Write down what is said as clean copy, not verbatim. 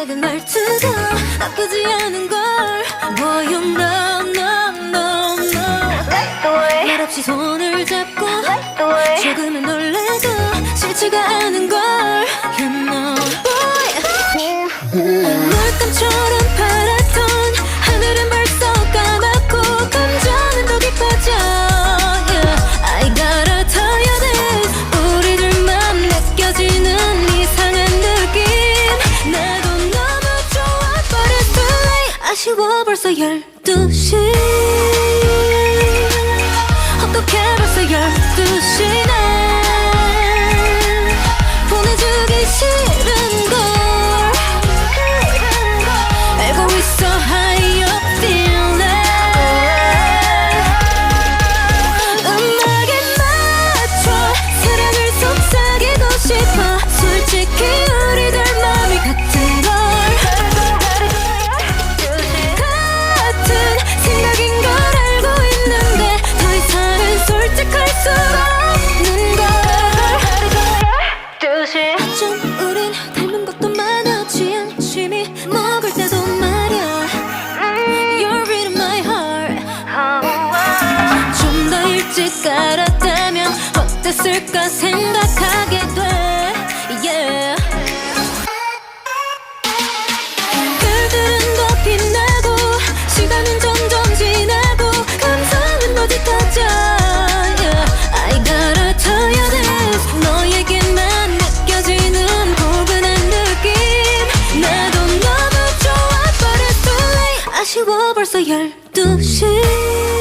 작은 말투가 나쁘지 않은 걸 Boy you know no no no 말없이 손을 잡고 조금은 놀래도 싫지가 않은 걸 You know Boy 물감처럼 파랗던 하늘은 벌써 까맣고 감정은 더 깊어져 Yeah I gotta tell you this 우리들만 느껴지는 이상한 느낌 나도 너무 좋아 But it's too late 아쉬워 벌써 12시 어떡해 벌써 12시네 보내주기 싫은걸 알고 있어 how you feeling 음악에 맞춰 사랑을 속삭이고 싶어 솔직히 우리들 맘이 같은 걸 같은 생각인 걸 알고 있는데 더 이상은 솔직할 수 없는 걸 좀 우린 닮은 것도 많아 취한 취미 먹을 때도 말야 You're in my heart 좀 더 일찍 알았다면 어땠을까 생각하게 돼 Yeah 별들은 더 빛나고 시간은 점점 지나고 감성은 더 짙어져 Yeah I gotta tell you this 너에게만 느껴지는 포근한 느낌 나도 너무 좋아 But it's too late 아쉬워 벌써 12시